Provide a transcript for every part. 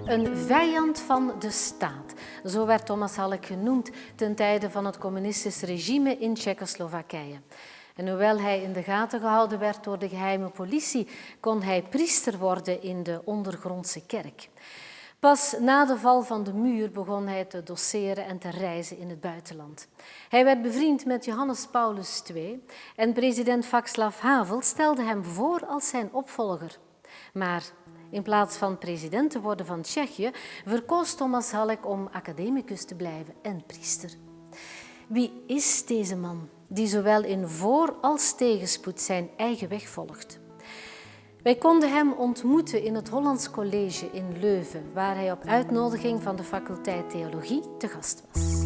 Een vijand van de staat. Zo werd Tomas Halik genoemd ten tijde van het communistische regime in Tsjechoslowakije. En hoewel hij in de gaten gehouden werd door de geheime politie, kon hij priester worden in de ondergrondse kerk. Pas na de val van de muur begon hij te doceren en te reizen in het buitenland. Hij werd bevriend met Johannes Paulus II en president Václav Havel stelde hem voor als zijn opvolger. Maar in plaats van president te worden van Tsjechië, verkoos Tomas Halik om academicus te blijven en priester. Wie is deze man die zowel in voor- als tegenspoed zijn eigen weg volgt? Wij konden hem ontmoeten in het Hollands College in Leuven, waar hij op uitnodiging van de faculteit Theologie te gast was.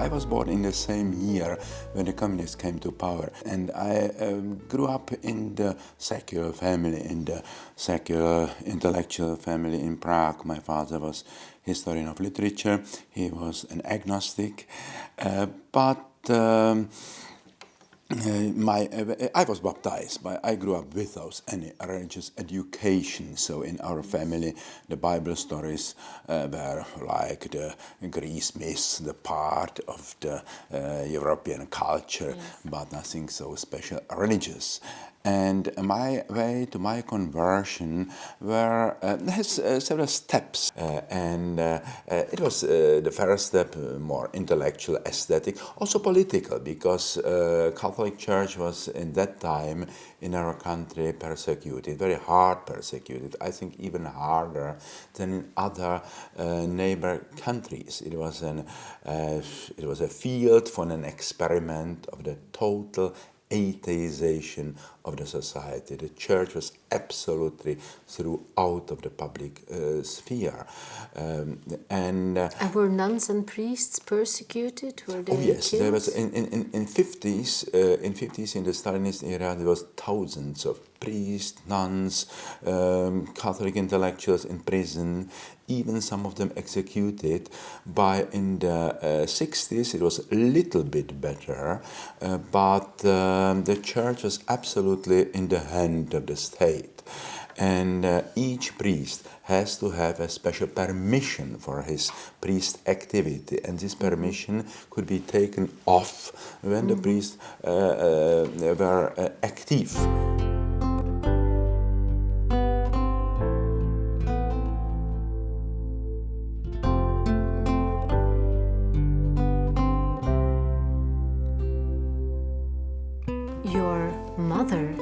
I was born in the same year when the communists came to power, and I grew up in the secular family, in the secular intellectual family in Prague. My father was historian of literature. He was an agnostic, I was baptized, but I grew up without any religious education. So in our family, the Bible stories were like the Greece myths, the part of the European culture, but nothing so special religious. And my way to my conversion has several steps. It was the first step, more intellectual, aesthetic, also political, because Catholic Church was in that time in our country persecuted, very hard persecuted, I think even harder than in other neighbor countries. It was a field for an experiment of the total atheization of the society. The church was absolutely throughout of the public sphere. And were nuns and priests persecuted? Were they yes, killed? there was in 50s in the Stalinist era there was thousands of priests, nuns, Catholic intellectuals in prison, even some of them executed. By in the 60s it was a little bit better, but the church was absolutely in the hand of the state. And each priest has to have a special permission for his priest activity, and this permission could be taken off when the priests were active.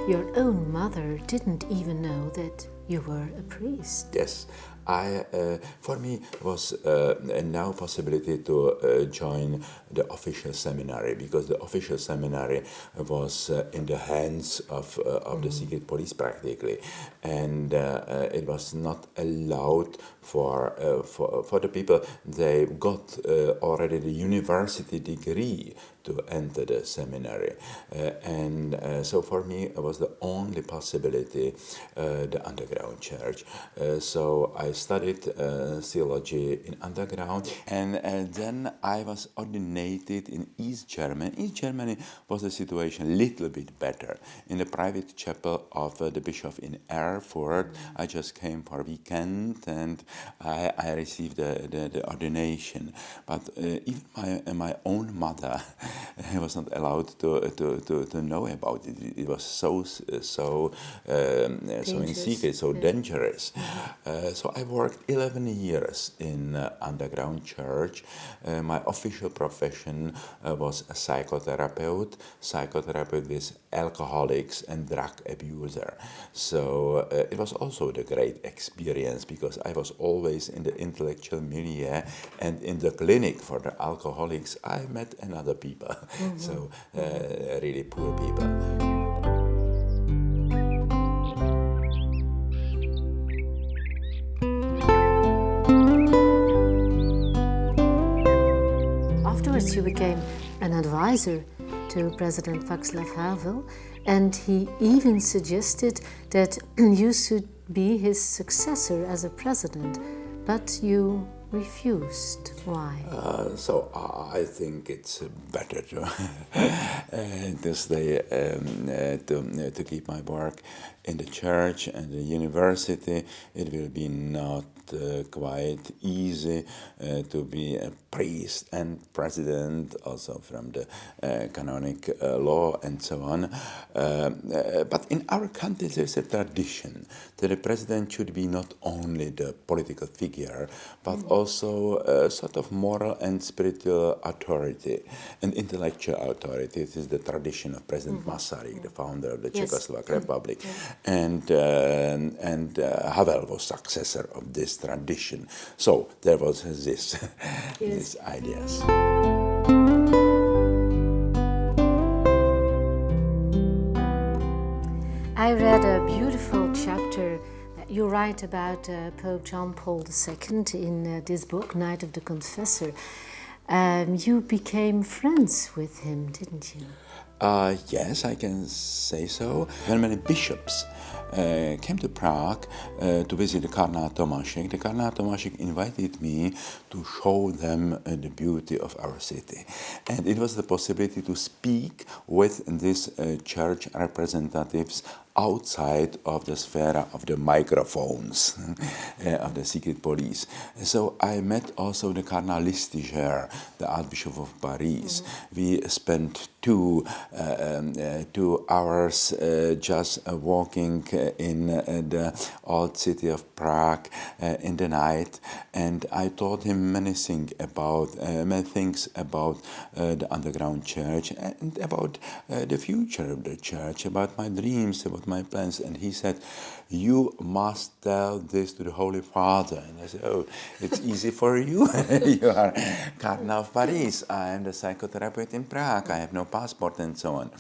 Your own mother didn't even know that you were a priest. Yes, for me it was now possibility to join the official seminary, because the official seminary was in the hands of the secret police practically, and it was not allowed for the people. They got already the university degree to enter the seminary, so for me it was the only possibility, the underground church. So I studied theology in underground, and then I was ordinated in East Germany. East Germany was the situation a little bit better. In the private chapel of the bishop in Erfurt, I just came for a weekend and I received the ordination. But even my own mother was not allowed to know about it. It was so in secret, so dangerous. So I worked 11 years in underground church. My official profession was a psychotherapist with alcoholics and drug abuser. So it was also the great experience, because I was always in the intellectual milieu, and in the clinic for the alcoholics I met another people, so really poor people. Afterwards, you became an advisor to President Vacav Havel, and he even suggested that you should be his successor as a president, but you refused. Why? So I think it's better to stay to keep my work in the church and the university. It will be not quite easy to be a priest and president, also from the canonic law and so on. But in our country there's a tradition that the president should be not only the political figure, but also a sort of moral and spiritual authority and intellectual authority. It is the tradition of President Masaryk, the founder of the Czechoslovak Republic. And Havel was successor of this tradition. So there was these ideas. I read a beautiful chapter that you write about Pope John Paul II in this book, Night of the Confessor. You became friends with him, didn't you? Yes, I can say so. When many bishops came to Prague to visit the Cardinal Tomášek, the Cardinal Tomášek invited me to show them the beauty of our city. And it was the possibility to speak with these church representatives outside of the sphere of the microphones of the secret police. So I met also the Cardinal Listiger, the Archbishop of Paris. We spent 2 hours just walking in the old city of Prague in the night, and I told him many things about the underground church and about the future of the church, about my dreams, about my plans. And he said, "You must tell this to the Holy Father." And I said, "Oh, it's easy for you. You are Cardinal of Paris. I am the psychotherapist in Prague. I have no passport," and so on.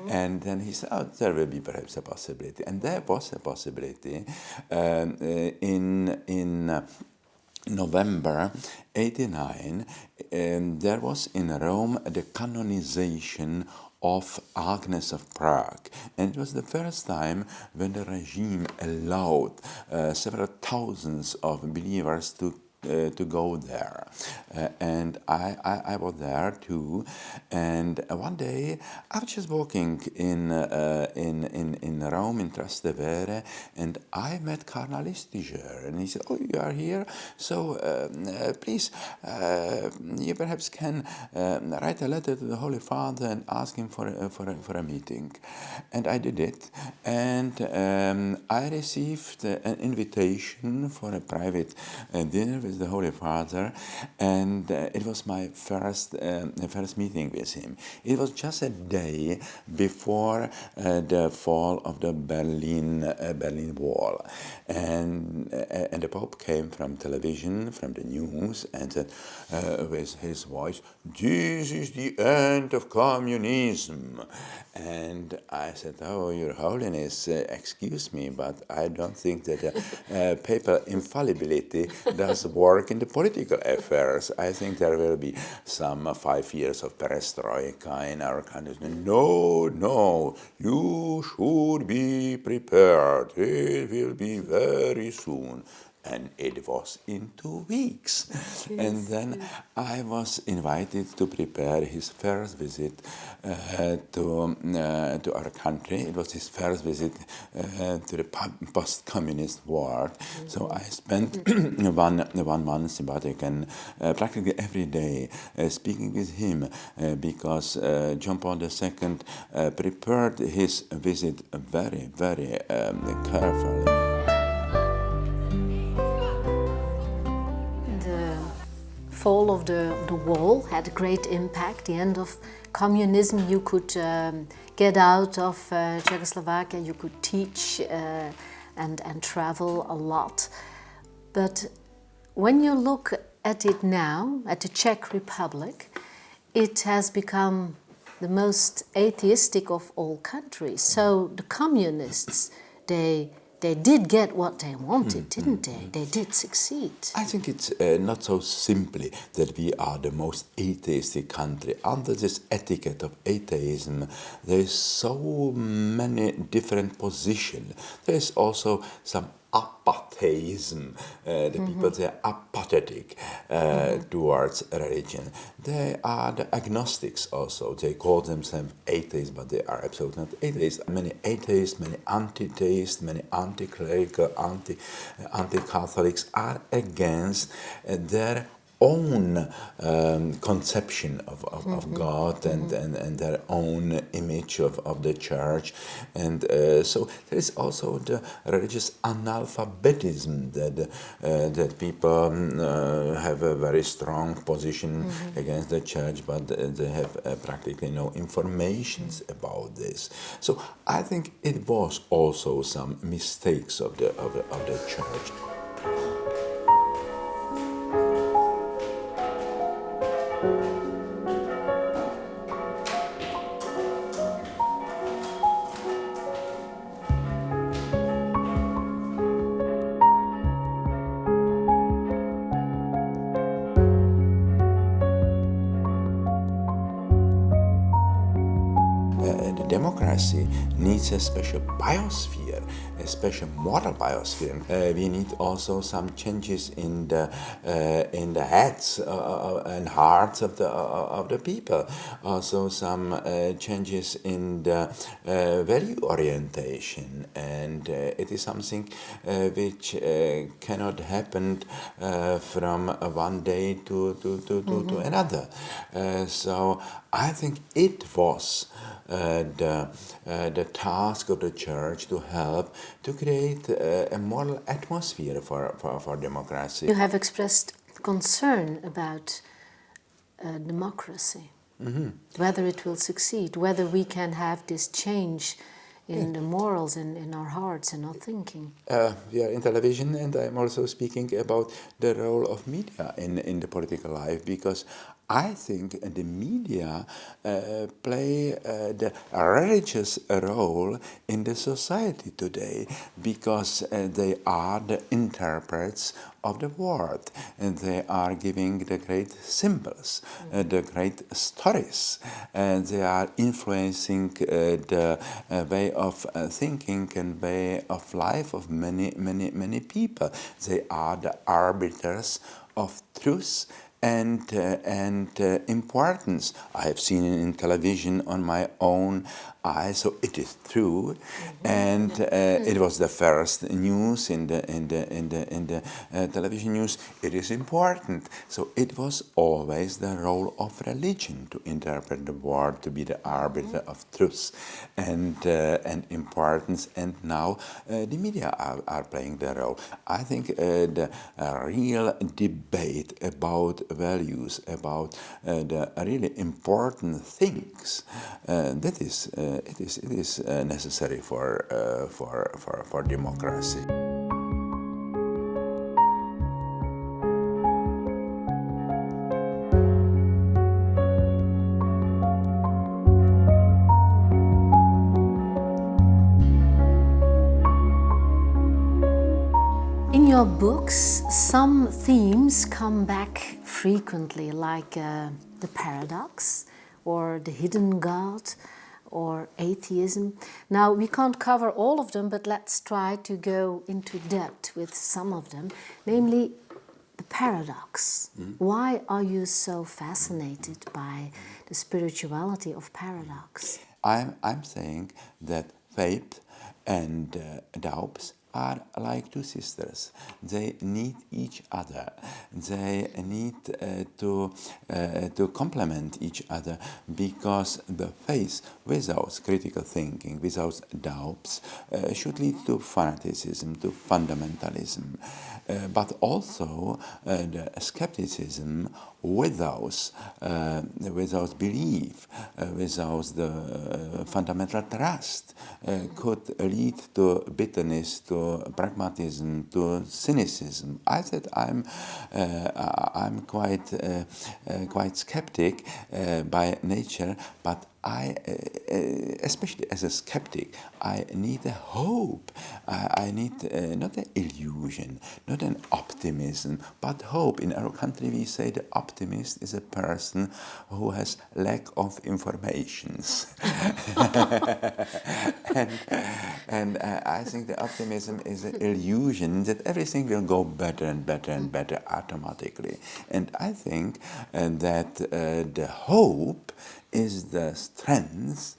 And then he said, "Oh, there will be perhaps a possibility." And there was a possibility in November 89. There was in Rome the canonization of Agnes of Prague, and it was the first time when the regime allowed several thousands of believers to go there, and I was there too. And one day I was just walking in Rome, in Trastevere, and I met Cardinal Listiger, and he said, "Oh, you are here, so please, you perhaps can write a letter to the Holy Father and ask him for a meeting." And I did it, and I received an invitation for a private dinner with the Holy Father, and it was my first meeting with him. It was just a day before the fall of the Berlin Wall, and the Pope came from television, from the news, and said with his voice, "This is the end of communism." And I said, "Oh, Your Holiness, excuse me, but I don't think that papal infallibility does work in the political affairs. I think there will be some 5 years of perestroika in our country." No, you should be prepared. It will be very soon. And it was in 2 weeks. Yes, and then I was invited to prepare his first visit to our country. It was his first visit to the post-communist world. So I spent one month in Vatican, practically every day, speaking with him, because John Paul II prepared his visit very, very carefully. Fall of the wall had a great impact. The end of communism, you could get out of Czechoslovakia, you could teach and travel a lot. But when you look at it now, at the Czech Republic, it has become the most atheistic of all countries. So the communists, they did get what they wanted, didn't they? They did succeed. I think it's not so simply that we are the most atheistic country. Under this etiquette of atheism, there is so many different positions. There is also some apat atheism. The people, they are apathetic towards religion. They are the agnostics also. They call themselves atheists, but they are absolutely not atheists. Many atheists, many anti-theists, many anti-clerical, anti-Catholics are against their own conception of God and their own image of the church. And so there is also the religious analphabetism that people have a very strong position against the church, but they have practically no informations about this. So I think it was also some mistakes of the church. Democracy needs a special biosphere, a special moral biosphere. We need also some changes in the heads and hearts of the people. Also some changes in the value orientation, and it is something which cannot happen from one day to another. So I think it was the task of the church to help to create a moral atmosphere for democracy. You have expressed concern about democracy, whether it will succeed, whether we can have this change in the morals in our hearts and our thinking. We are in television, and I'm also speaking about the role of media in the political life, because I think the media play the religious role in the society today, because they are the interprets of the word, and they are giving the great symbols, the great stories, and they are influencing the way of thinking and way of life of many people. They are the arbiters of truth and importance. I have seen it in television on my own eyes, so it is true. And it was the first news in the television news. It is important. So it was always the role of religion to interpret the word, to be the arbiter of truth and importance. And now the media are playing the role. I think the real debate about values, about the really important things, that is it is necessary for democracy. In your books, some themes come back frequently, like the paradox, or the hidden God, or atheism. Now, we can't cover all of them, but let's try to go into depth with some of them, namely the paradox. Why are you so fascinated by the spirituality of paradox? I'm saying that faith and doubts are like two sisters. They need each other. They need to complement each other, because the faith without critical thinking, without doubts, should lead to fanaticism, to fundamentalism, but also the skepticism without belief, without the fundamental trust, could lead to bitterness, to pragmatism, to cynicism. I said I'm quite skeptic by nature, but especially as a skeptic, I need a hope. I need not an illusion, not an optimism, but hope. In our country, we say the optimist is a person who has lack of informations. and I think the optimism is an illusion that everything will go better and better and better automatically. And I think that the hope is the strength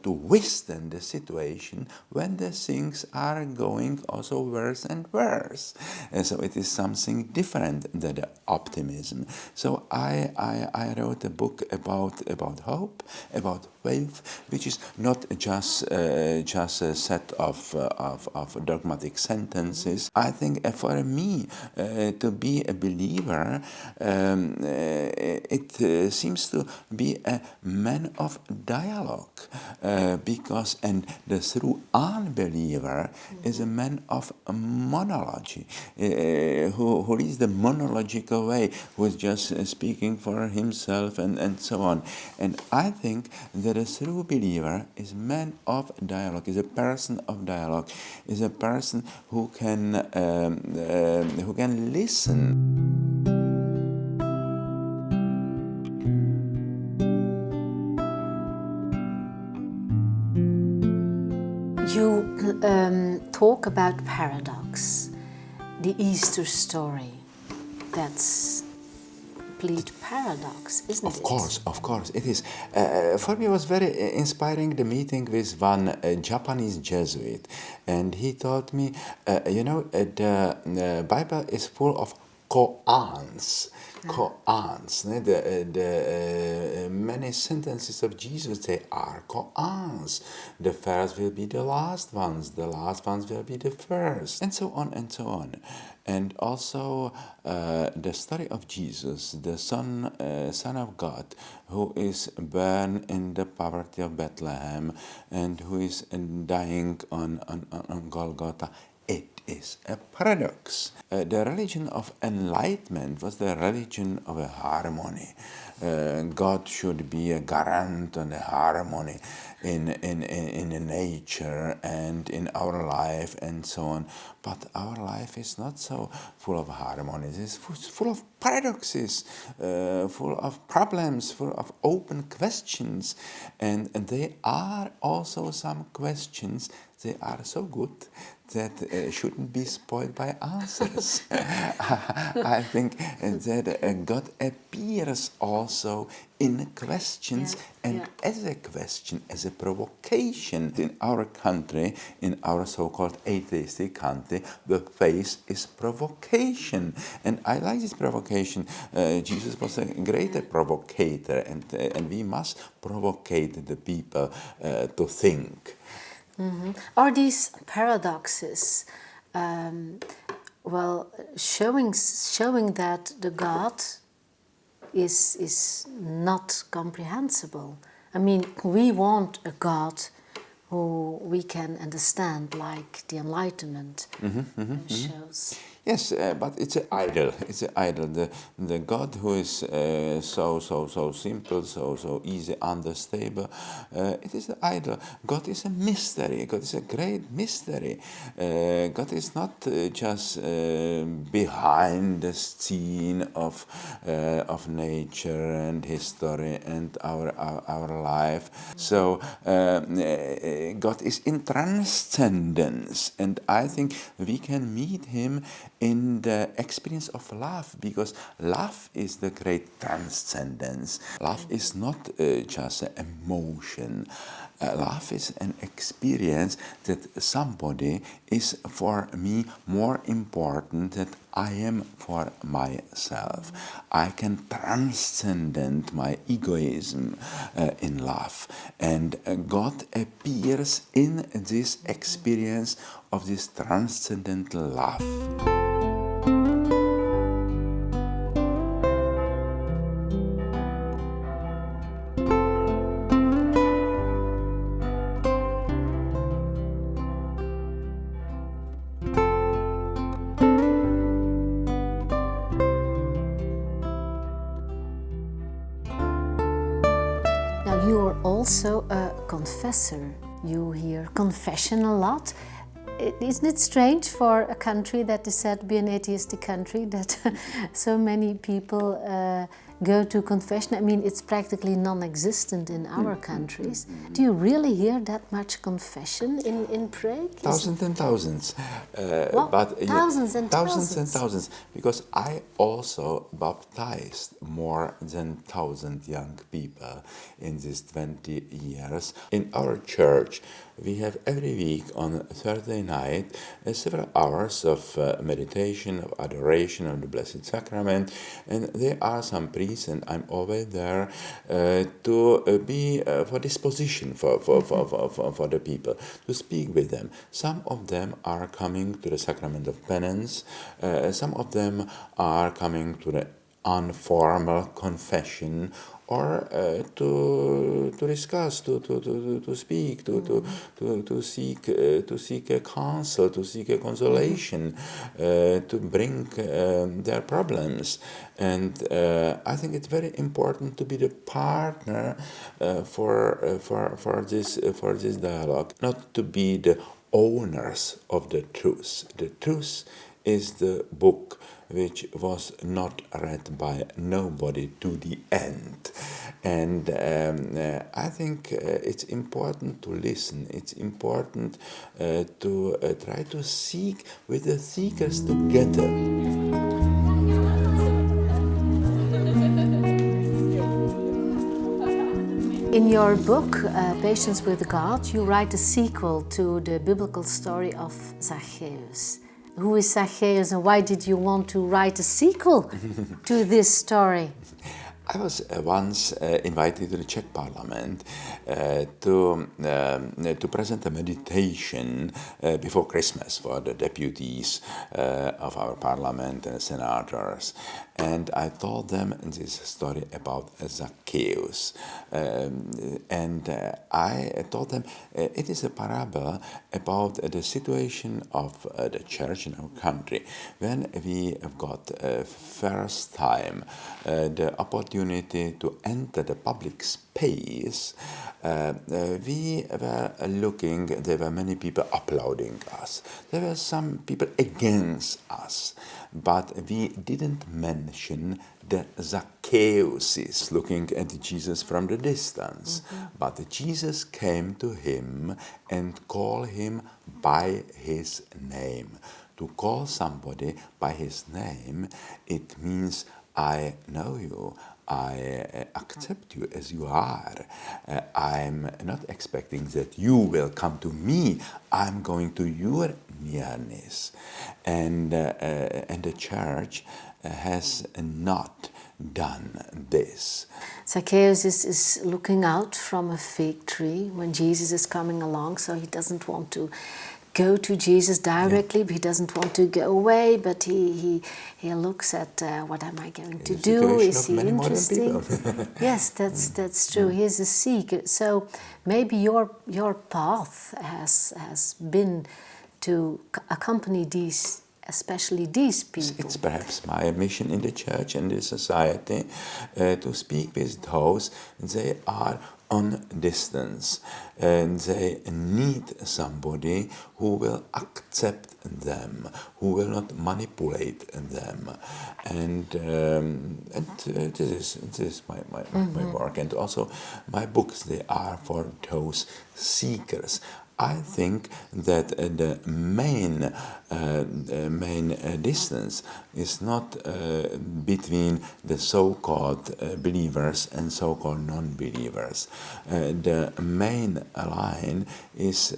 to withstand the situation when the things are going also worse and worse. And so it is something different than the optimism. So I wrote a book about hope, about faith, which is not just a set of dogmatic sentences. I think for me to be a believer, it seems to be a man of dialogue, because the true unbeliever is a man of monology, who is the monological way, who is just speaking for himself and so on. And I think that a true believer is a man of dialogue, is a person of dialogue, is a person who can listen. You talk about paradox, the Easter story. That's complete paradox, isn't it? Of course, it is. For me, it was very inspiring, the meeting with one Japanese Jesuit, and he told me, the Bible is full of koans. Koans. The many sentences of Jesus, they are koans. The first will be the last ones will be the first, and so on and so on. And also the story of Jesus, the Son of God, who is born in the poverty of Bethlehem and who is dying on Golgotha. It is a paradox. The religion of enlightenment was the religion of a harmony. God should be a garant on the harmony in nature and in our life and so on. But our life is not so full of harmonies. It's full of paradoxes, full of problems, full of open questions. And they are also some questions, they are so good that shouldn't be spoiled by answers. I think that God appears also in questions as a question, as a provocation. In our country, in our so-called atheistic country, the faith is provocation. And I like this provocation. Jesus was a great provocator, and we must provocate the people to think. Mm-hmm. Are these paradoxes, showing that the God is not comprehensible? I mean, we want a God who we can understand, like the Enlightenment shows. Yes, but it's an idol. It's an idol. The God who is so simple, so easy, understandable. It is an idol. God is a mystery. God is a great mystery. God is not just behind the scene of nature and history and our life. So God is in transcendence, and I think we can meet Him in the experience of love, because love is the great transcendence. Love is not just an emotion. Love is an experience that somebody is for me more important than I am for myself. I can transcend my egoism in love, and God appears in this experience of this transcendental love. also a confessor. You hear confession a lot. Isn't it strange for a country that is said to be an atheistic country that so many people go to confession? I mean, it's practically non-existent in our countries. Do you really hear that much confession in Prague? Thousands and thousands. Thousands and thousands and thousands. Because I also baptized more than 1,000 young people in these 20 years. In our church, we have every week on Thursday night several hours of meditation, of adoration of the Blessed Sacrament, and there are some priests, and I'm always there to be for disposition for the people, to speak with them. Some of them are coming to the sacrament of penance, some of them are coming to the informal confession, or to discuss, to speak, to seek a counsel, to seek a consolation, to bring their problems. And I think it's very important to be the partner for this dialogue, not to be the owners of the truth. The truth is the book which was not read by nobody to the end. And I think it's important to listen. It's important to try to seek with the seekers together. In your book, Patience with God, you write a sequel to the biblical story of Zacchaeus. Who is Zacchaeus and why did you want to write a sequel to this story? I was once invited to the Czech Parliament to present a meditation before Christmas for the deputies of our Parliament and senators. And I told them this story about Zacchaeus. And I told them it is a parable about the situation of the church in our country. When we have got first time the opportunity to enter the public space, we were looking, there were many people applauding us. There were some people against us, but we didn't mention the Zacchaeuses looking at Jesus from the distance. But Jesus came to him and called him by his name. To call somebody by his name, it means I know you, I accept you as you are. I'm not expecting that you will come to me. I'm going to your nearness. And the church has not done this. Zacchaeus is looking out from a fig tree when Jesus is coming along, so he doesn't want to go to Jesus directly, but he doesn't want to go away, but he looks at what am I going to do? Is he interesting? Yes, that's true. He's a seeker. So maybe your path has been to accompany these, especially these people. It's perhaps my mission in the church and the society to speak with those they are on distance and they need somebody who will accept them, who will not manipulate them, and this is my work, and also my books, they are for those seekers. I think that the main distance is not between the so-called believers and so-called non-believers. The main line is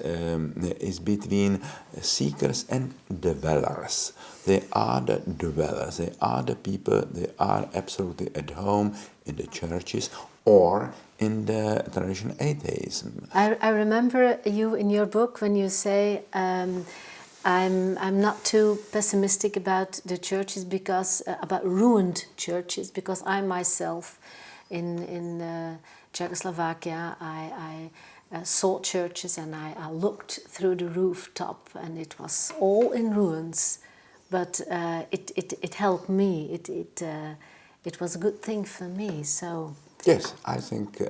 between seekers and dwellers. They are the dwellers. They are the people. They are absolutely at home in the churches or in the traditional atheism. I remember you in your book when you say I'm not too pessimistic about the churches because about ruined churches, because I myself in Czechoslovakia I saw churches and I looked through the rooftop and it was all in ruins, but it helped me. It was a good thing for me. So. Yes, I think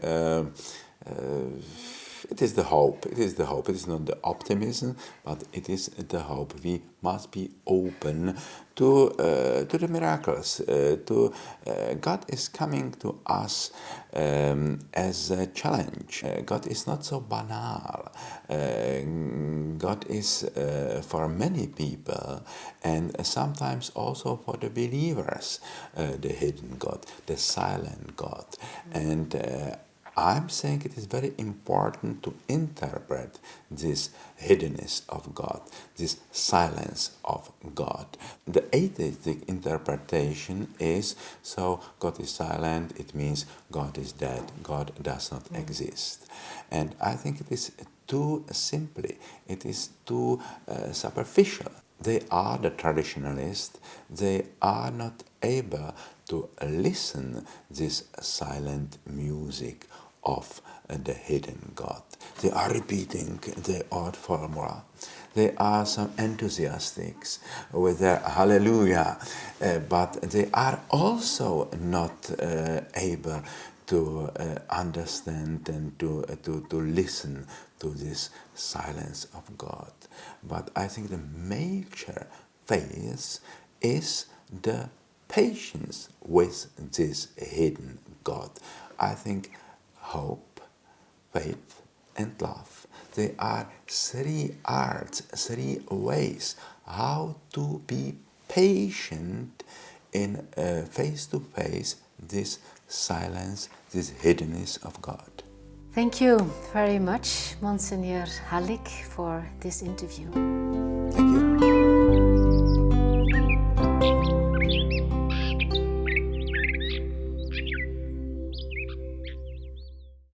it is the hope. It is the hope. It is not the optimism, but it is the hope. We must be open to the miracles. God is coming to us as a challenge. God is not so banal. God is for many people, and sometimes also for the believers, the hidden God, the silent God, and I'm saying it is very important to interpret this hiddenness of God, this silence of God. The atheistic interpretation is, so God is silent, it means God is dead, God does not exist. And I think it is too simply, it is too superficial. They are the traditionalists, they are not able to listen this silent music of the hidden God. They are repeating the old formula. They are some enthusiastics with their hallelujah, but they are also not able to understand and to listen to this silence of God. But I think the major phase is the patience with this hidden God. I think hope, faith, and love. They are three arts, three ways how to be patient in face to face this silence, this hiddenness of God. Thank you very much, Monsignor Halik, for this interview. Thank you.